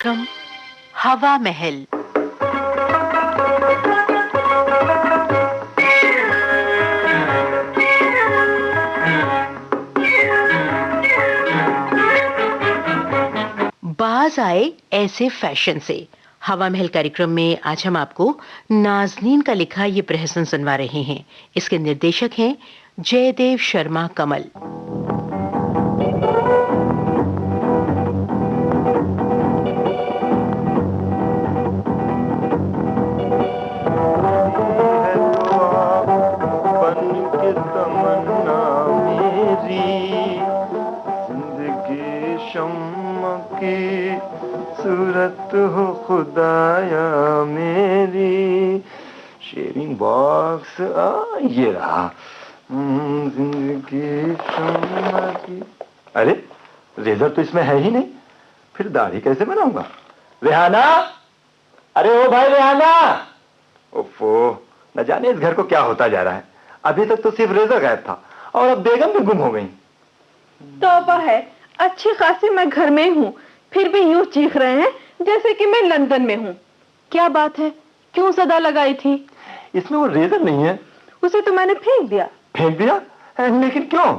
कार्यक्रम हवा महल। बाज आए ऐसे फैशन से। हवा महल कार्यक्रम में आज हम आपको नाज़नीन का लिखा ये प्रहसन सुनवा रहे हैं। इसके निर्देशक हैं जयदेव शर्मा कमल। सूरत हो खुदाया मेरी शेयरिंग बॉक्स ये रहा। जिंदगी शम्मा की। अरे रेजर तो इसमें है ही नहीं, फिर दाढ़ी कैसे बनाऊंगा? रेहाना, अरे ओ भाई रेहाना। ओफो, न जाने इस घर को क्या होता जा रहा है। अभी तक तो सिर्फ रेजर गायब था और अब बेगम भी गुम हो गई। तौबा है, अच्छी खासी मैं घर में हूँ, फिर भी यूं चीख रहे हैं जैसे कि मैं लंदन में हूँ। क्या बात है, क्यों सदा लगाई थी? इसमें वो रेजर नहीं है। उसे तो मैंने फेंक दिया। फेंक दिया? लेकिन क्यों?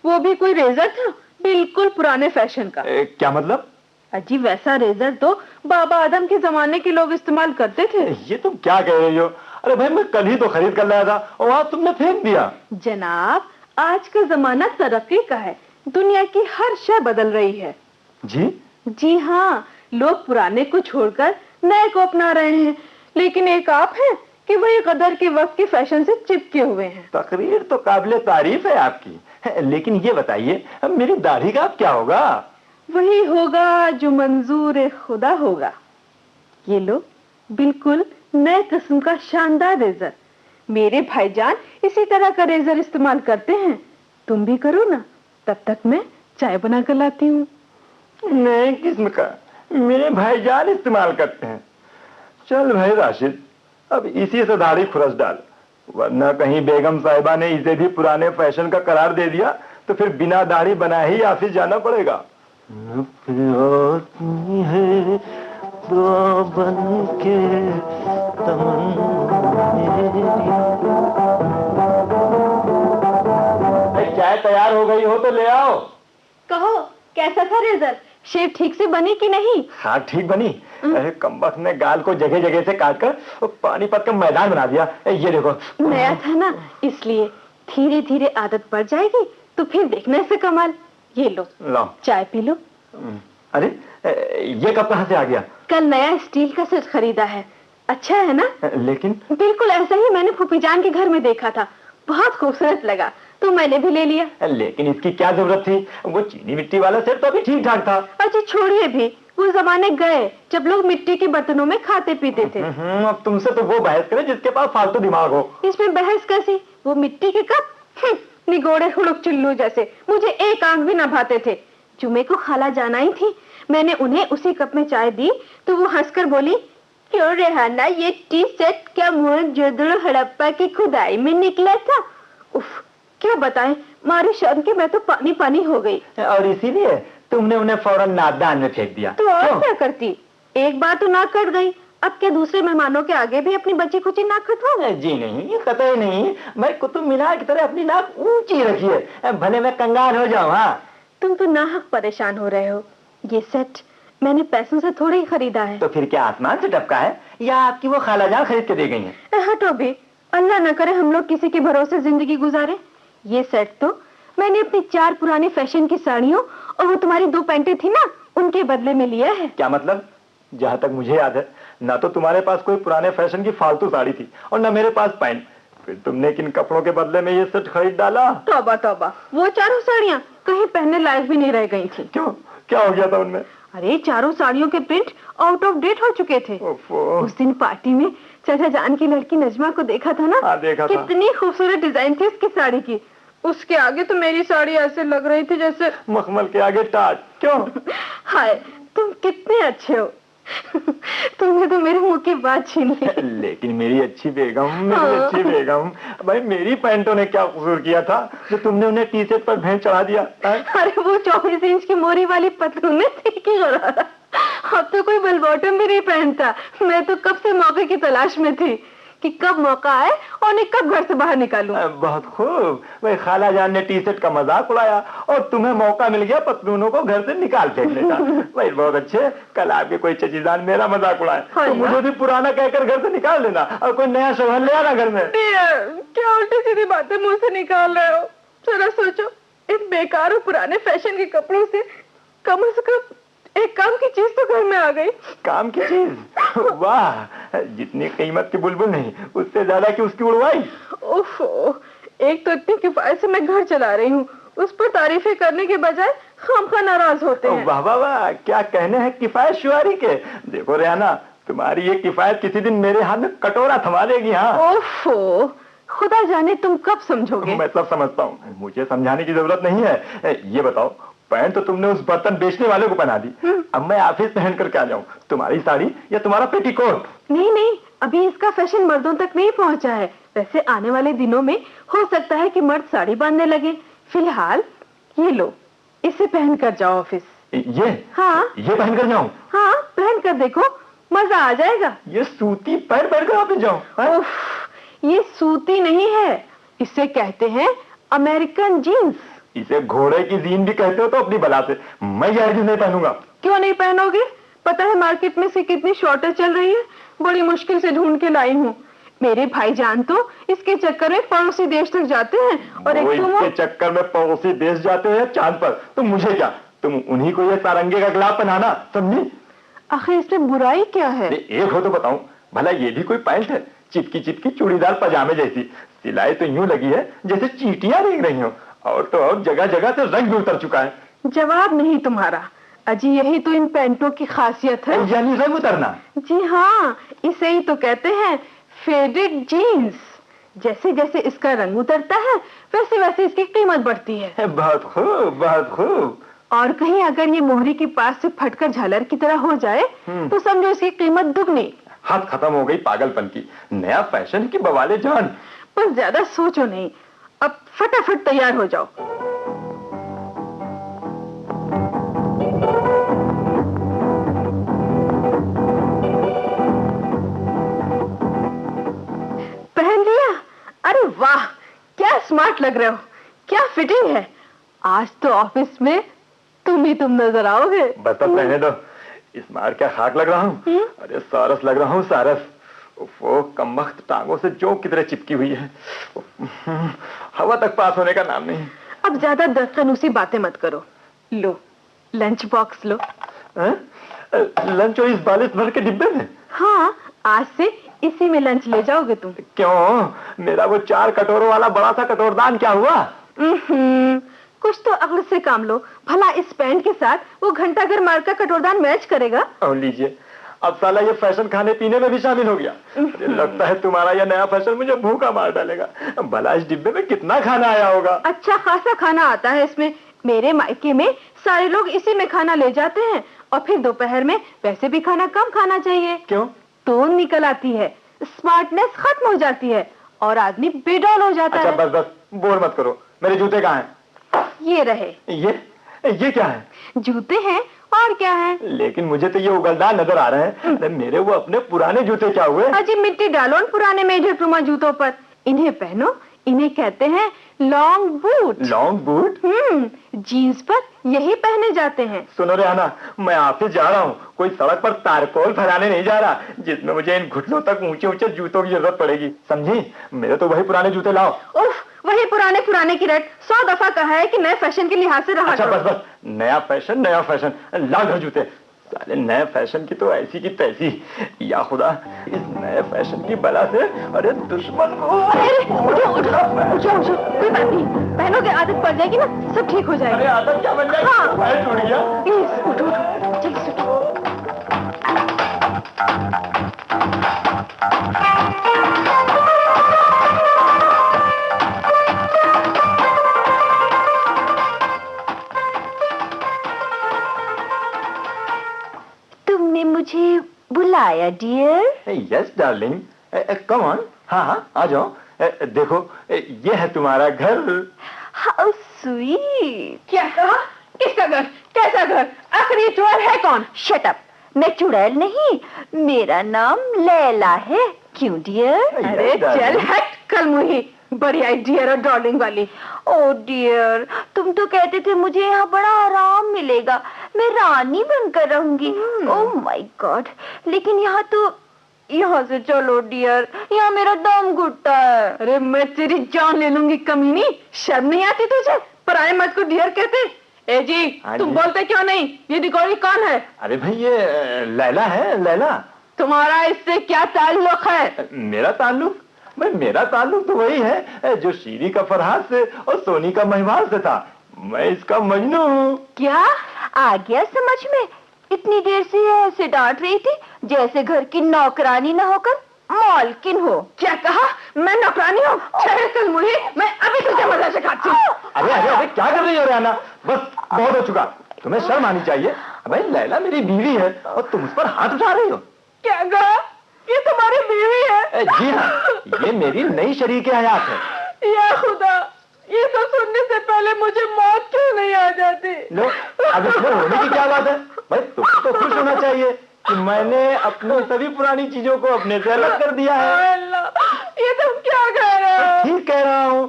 वो भी कोई रेजर था, बिल्कुल पुराने फैशन का। क्या मतलब? अजी वैसा रेजर तो बाबा आदम के जमाने के लोग इस्तेमाल करते थे। ये तुम क्या कह रही हो? अरे भाई मैं कल ही तो खरीद कर लाया था और आज तुमने फेंक दिया। जनाब, आज का जमाना तरक्की का है, दुनिया की हर शय बदल रही है। जी हाँ, लोग पुराने को छोड़कर नए को अपना रहे हैं, लेकिन एक आप हैं कि वही कदर के वक्त के फैशन से चिपके हुए हैं। तकरीर तो काबिले तारीफ है आपकी, लेकिन ये बताइए मेरी दाढ़ी का अब क्या होगा? वही होगा जो मंजूर खुदा होगा। ये लो, बिल्कुल नए किस्म का शानदार रेजर। मेरे भाईजान इसी तरह का रेजर इस्तेमाल करते हैं। तुम भी करो ना, तब तक मैं चाय बना कर लाती हूँ। नए किस्म का मेरे भाईजान इस्तेमाल करते हैं? चल भाई राशिद, अब इसी से दाढ़ी खुरस डाल, वरना कहीं बेगम साहिबा ने इसे भी पुराने फैशन का करार दे दिया तो फिर बिना दाढ़ी बनाए ही ऑफिस जाना पड़ेगा। है दुआ बन के चाय तैयार हो गई हो तो ले आओ। कहो, कैसा था रेजर? शेव ठीक से बनी कि नहीं? हाँ ठीक बनी। कमबख्त ने गाल को जगह जगह से काटकर पानीपत का मैदान बना दिया। ये देखो। नया था ना, इसलिए धीरे धीरे आदत पड़ जाएगी तो फिर देखना इसे कमाल। ये लो चाय पी लो। अरे ये कब कहाँ से आ गया? कल नया स्टील का सेट खरीदा है, अच्छा है ना? लेकिन बिल्कुल ऐसा ही मैंने फूफीजान के घर में देखा था, बहुत खूबसूरत लगा तो मैंने भी ले लिया। लेकिन इसकी क्या जरूरत थी? वो चीनी मिट्टी वाला सेट तो अभी ठीक ठाक था। अच्छा छोड़िए भी, वो जमाने गए जब लोग मिट्टी के बर्तनों में खाते पीते थे। अब तुमसे तो वो बहस करे जिसके पास फालतू दिमाग हो। इसमें बहस कैसी? वो मिट्टी के कप निगोड़े हुड़क चुल्लू जैसे, मुझे एक आंख भी न भाते थे। जुमे को खाला जाना ही थी, मैंने उन्हें उसी कप में चाय दी तो वो हंसकर बोली, क्यों रेहाना, ये टी सेट क्या मोहनजोदड़ो हड़प्पा की खुदाई में निकला था? उफ, क्या बताएं, मारी शर्म के मैं तो पानी पानी हो गई। और इसीलिए तुमने उन्हें फौरन नादान में फेंक दिया? तो और क्या करती, एक बार तो नाक कट गई, अब क्या दूसरे मेहमानों के आगे भी अपनी बची खुची नाक कटवाऊं? जी नहीं, ये कतई नहीं। मैं कुतुब मीनार की तरह अपनी नाक ऊंची रखी है, भले मैं कंगाल हो जाऊं। हाँ, तुम तो नाहक परेशान हो रहे हो। ये सेट मैंने पैसों से थोड़े ही खरीदा है। तो फिर क्या आसमान से टपका है या आपकी वो खालाजान खरीद के दे गई है? हटो भी, अल्लाह न करे हम लोग किसी के भरोसे जिंदगी गुजारे। ये सेट तो मैंने अपनी 4 पुरानी फैशन की साड़ियों और वो तुम्हारी 2 पैंटें थी ना, उनके बदले में लिया है। क्या मतलब? जहाँ तक मुझे याद है, ना तो तुम्हारे पास कोई पुराने फैशन की फालतू साड़ी थी और ना मेरे पास पैंट, फिर तुमने किन कपड़ों के बदले में ये सेट खरीद डाला? तौबा तौबा, वो 4 साड़ियाँ कहीं पहनने लायक भी नहीं रह गई थी। क्यों, क्या हो गया था उनमें? अरे 4 साड़ियों के प्रिंट आउट ऑफ डेट हो चुके थे। उस दिन पार्टी में चाचा जान की लड़की नजमा को देखा था ना? हाँ, देखा था। कितनी खूबसूरत डिजाइन थी उसकी साड़ी की। उसके आगे तो मेरी साड़ी ऐसे लग रही थी जैसे मखमल के आगे टाट। क्यों? हाय, तुम कितने अच्छे हो। तुमने तो मेरे मुंह की बात छीन ली। लेकिन मेरी अच्छी बेगम, अच्छी बेगम, भाई मेरी पैंटों ने क्या कसूर किया था जो तुमने उन्हें टी शर्ट पर भेंट चढ़ा दिया? अरे वो 24 इंच की मोरी वाली पतलून थी कि अब तो कोई बेल बॉटम भी नहीं पहनता। मैं तो कब से मौके की तलाश में थी कि कब मौका आए और उन्हें कब घर से बाहर निकालूं। बहुत खूब। वही खाला जान ने टी शर्ट का मजाक उड़ाया और तुम्हें मौका मिल गया पतलूनों को घर से निकाल फेंकने का। वही बहुत अच्छे। कल आपके कोई चचीजान मेरा मजाक उड़ाए तो मुझे भी पुराना कहकर घर से निकाल देना और कोई नया शौहर ले आना घर में। क्या उल्टी सीधी बातें मुंह से निकाल रहे हो? जरा सोचो, इन बेकार और पुराने फैशन के कपड़ों से कम एक काम की चीज तो घर में आ गई। काम की चीज? वाह, जितनी कीमत की बुलबुल नहीं उससे ज्यादा की उसकी उड़वाई। ओफो, एक तो इतनी किफायत से मैं घर चला रही हूँ, उस पर तारीफें करने के बजाय खामखा नाराज होते हैं। वाह वाह वाह, क्या कहने हैं किफायत शुआरी के। देखो रेहाना, तुम्हारी ये किफायत किसी दिन मेरे हाथ में कटोरा थमा देगी। हाँ। ओफो, खुदा जाने तुम कब समझोगे। मैं सब समझता हूँ, मुझे समझाने की जरूरत नहीं है। ये बताओ, पैंट तो तुमने उस बर्तन बेचने वाले को पहना दी, अब मैं ऑफिस पहन कर क्या जाऊँ? तुम्हारी साड़ी या तुम्हारा पेटीकोट? नहीं, अभी इसका फैशन मर्दों तक नहीं पहुँचा है। वैसे आने वाले दिनों में हो सकता है कि मर्द साड़ी बांधने लगे। फिलहाल ये लो, इसे पहन कर जाओ ऑफिस। ये? हाँ। ये पहन कर जाऊँ? हाँ, पहन कर देखो, मजा आ जाएगा। ये सूती पैर पहन कर ऑफिस जाऊँ? ये सूती नहीं है, इसे कहते हैं अमेरिकन जीन्स। इसे घोड़े की जीन भी कहते हो तो अपनी बला से। मैं ये जीन्स नहीं पहनूंगा। क्यों नहीं पहनोगे? पता है मार्केट में से कितनी शॉर्टेज चल रही है, बड़ी मुश्किल से ढूंढ के लाई हूँ। मेरे भाईजान तो इसके चक्कर में पड़ोसी देश तक जाते हैं और एक तुम इसके चक्कर में पड़ोसी देश जाते हैं चांद पर, तो मुझे क्या? तुम उन्हीं को ये सारंगे का गुलाब पहनाना, समझी? आखिर इसमें बुराई क्या है? एक हो तो बताऊं, भला ये भी कोई पैंट है? चिपकी चूड़ीदार पजामे जैसी, सिलाई तो यूं लगी है जैसे चींटियां रेंग रही हो, और तो और जगह जगह से रंग भी उतर चुका है। जवाब नहीं तुम्हारा। अजी यही तो इन पैंटों की खासियत है। यानी रंग उतरना? जी हाँ, इसे ही तो कहते हैं फेडेड जीन्स। जैसे जैसे इसका रंग उतरता है वैसे वैसे इसकी कीमत बढ़ती है। बहुत खूब, बहुत खूब। और कहीं अगर ये मोहरी के पास से फटकर झालर की तरह हो जाए तो समझो इसकी कीमत दुगनी। हाथ खत्म हो गई पागलपन की, नया फैशन की बवाले जान। पर ज्यादा सोचो नहीं, अब फटाफट तैयार हो जाओ। पहन लिया? अरे वाह, क्या स्मार्ट लग रहे हो, क्या फिटिंग है। आज तो ऑफिस में तुम ही तुम नजर आओगे। बस अब रहने दो, इस मार क्या खाक लग रहा हूँ। अरे सारस लग रहा हूँ, सारस। वो कमबख्त टांगों से जो की तरह चिपकी हुई है, हवा तक पास होने का नाम नहीं। अब ज्यादा दस्तनूसी बातें मत करो। लो, लंच बॉक्स लो। लंच और इस बालिश भर के डिब्बे में? हाँ, आज से इसी में लंच ले जाओगे तुम। क्यों? मेरा वो 4 कटोरों वाला बड़ा सा कटोरदान क्या हुआ? कुछ तो अक्ल से काम लो। भला इस पैंट के साथ वो घंटा घर मार का कटोरदान मैच करेगा? लीजिए, अब साला ये फैशन खाने पीने में भी शामिल हो गया। लगता है तुम्हारा ये नया फैशन मुझे भूखा मार डालेगा। भला इस डिब्बे में कितना खाना आया होगा? अच्छा खासा खाना आता है इसमें। मेरे मायके में सारे लोग इसी में खाना ले जाते हैं, और फिर दोपहर में वैसे भी खाना कम खाना चाहिए। क्यों? टोन निकल आती है, स्मार्टनेस खत्म हो जाती है और आदमी बेडौल हो जाता है। बस बस, बोर मत करो। मेरे जूते कहाँ हैं? ये रहे। ये क्या है? जूते हैं और क्या है? लेकिन मुझे तो ये उगलदार नजर आ रहे हैं। मेरे वो अपने पुराने जूते क्या हुए? अजी मिट्टी डालो उन पुराने मेजर प्रूमा जूतों पर। इन्हें पहनो, इन्हें कहते हैं long boot. Long boot? Jeans पर यही पहने जाते हैं। सुनो रेहाना, मैं ऑफिस जा रहा हूँ, कोई सड़क पर तारकोल फहराने नहीं जा रहा जिसमें मुझे इन घुटनों तक ऊंचे ऊंचे जूतों की जरूरत पड़ेगी, समझी? मेरे तो वही पुराने जूते लाओ। उफ, वही पुराने की रट 100 दफा कहा है कि नए फैशन के लिहाज से रहा। अच्छा बस बस, नया फैशन, ला घर जूते। साले नए फैशन की तो ऐसी की तैसी। या खुदा, इस नए फैशन की बला से अरे दुश्मन को। उठो, कोई बात नहीं, पहनोगे आदत पड़ जाएगी ना, सब ठीक हो जाएगा। अरे आदत क्या बन जाएगी? हाँ। पैर टूट गया। प्लीज उठो, ठीक से उठो। तुमने मुझे बुलाया dear? Yes darling, come on. हाँ, आ जाओ। देखो, ये है तुम्हारा घर। How sweet. क्या कहा? किसका घर? कैसा घर? आखिर ये चोर है कौन? Shut up. मैं चुड़ैल नहीं, मेरा नाम लैला है। क्यों डियर? अरे चल हट कलमुही, बड़ी आई डियर और डार्लिंग वाली। ओ डियर, तुम तो कहते थे मुझे यहाँ बड़ा आराम मिलेगा, मैं रानी बनकर रहूंगी। ओह माय गॉड, लेकिन यहाँ से चलो डियर, यहाँ मेरा दम घुटता है। अरे मैं तेरी जान ले लूंगी कमीनी, शर्म नहीं आती तुझे? पराए मर्द को डियर कहते? ए जी, तुम बोलते क्यों नहीं? ये निगोरी कौन है? अरे भाई ये लैला है, लैला। तुम्हारा इससे क्या ताल्लुक है? मेरा ताल्लुक? भाई मेरा ताल्लुक तो वही है जो शीरी का फरहाद से और सोनी का महिवाल से था। मैं इसका मजनू हूँ। क्या आ गया समझ में? इतनी देर से ऐसे डांट रही थी जैसे घर की नौकरानी न होकर मालकिन हो। क्या कहा? मैं नौकरानी हूँ? कलमुही, मैं अभी तुझे मजा सिखाती हूँ। अरे अरे अरे क्या कर रही हो रेहाना? बस बहुत हो चुका, तुम्हें शर्म आनी चाहिए। भाई लैला मेरी बीवी है और तुम उस पर हाथ उठा रही हो। क्या कहा? ये तुम्हारी बीवी है? जी हाँ, ये मेरी नई शरीके हयात है। या खुदा, ये तो सुनने से पहले मुझे मौत क्यों नहीं आ जाती? लो, अब इसमें रोने की क्या बात है? भाई तुम तो खुश होना चाहिए कि मैंने अपनी सभी पुरानी चीजों को अपने से अलग कर दिया है। अल्लाह, ये तुम क्या कह रहे हो? ठीक कह रहा हूँ।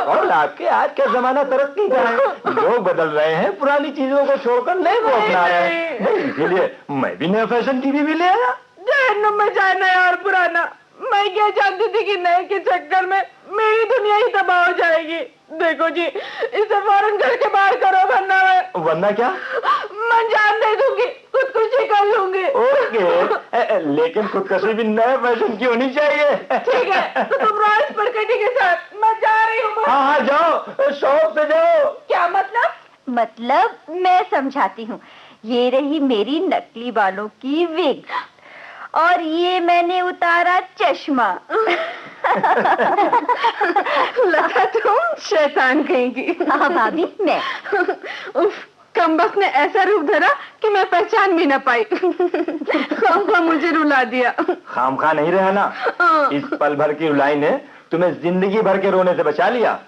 और आपके आज का जमाना तरक्की का है, लोग बदल रहे हैं, पुरानी चीजों को छोड़कर नए को अपना रहे हैं। इसीलिए मैं भी नए फैशन की भी ले आया। जहन्नुम में जाए नया और पुराना। मैं क्या जानती थी कि नए के चक्कर में मेरी दुनिया ही तबाह हो जाएगी। देखो जी, इसे फौरन घर के बाहर करो, वरना क्या? मैं जान दे दूंगी, खुदकुशी कर लूंगी। ओके, लेकिन खुदकुशी भी नए फैशन की होनी चाहिए। ठीक है, तो तुम रॉयस परकटी के साथ, मैं जा रही हूँ। हाँ हाँ जाओ, शौक से जाओ। क्या मतलब? मतलब मैं समझाती हूँ। ये रही मेरी नकली बालों की विग और ये मैंने उतारा चश्मा। लगा तुम शैतान कहेंगी। हाँ भाभी, मैं। उफ, कमबख्त ने ऐसा रूप धरा कि मैं पहचान भी न पाई। खामखा मुझे रुला दिया। खामखा नहीं रहना, इस पल भर की रुलाई ने तुम्हें जिंदगी भर के रोने से बचा लिया।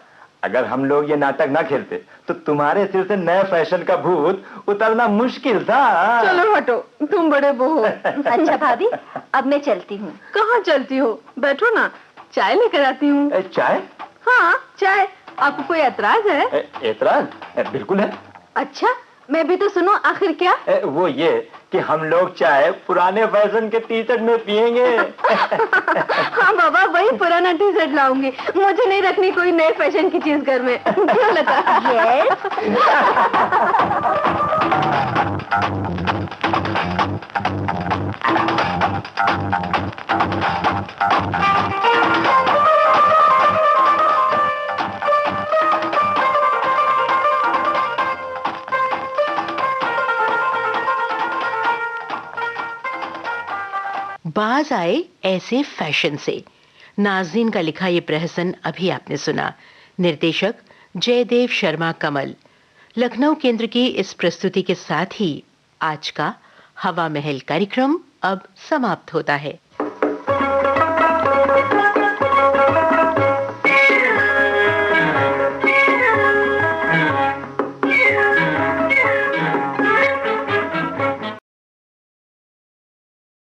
अगर हम लोग ये नाटक ना खेलते तो तुम्हारे सिर से नए फैशन का भूत उतरना मुश्किल था। चलो हटो, तुम बड़े वो हो। अच्छा भाभी, अब मैं चलती हूँ। कहाँ चलती हो? बैठो ना, चाय लेकर आती हूँ। चाय? हाँ चाय। आपको कोई एतराज है? एतराज? बिल्कुल है। अच्छा, मैं भी तो सुनो, आखिर क्या? वो ये कि हम लोग चाय पुराने फैशन के टी शर्ट में पियेंगे। हाँ बाबा, वही पुराना टी शर्ट लाऊंगी। मुझे नहीं रखनी कोई नए फैशन की चीज घर में। क्यों लगा? बाज आए ऐसे फैशन से। नाज़नीन का लिखा ये प्रहसन अभी आपने सुना। निर्देशक जयदेव शर्मा कमल। लखनऊ केंद्र की इस प्रस्तुति के साथ ही आज का हवा महल कार्यक्रम अब समाप्त होता है।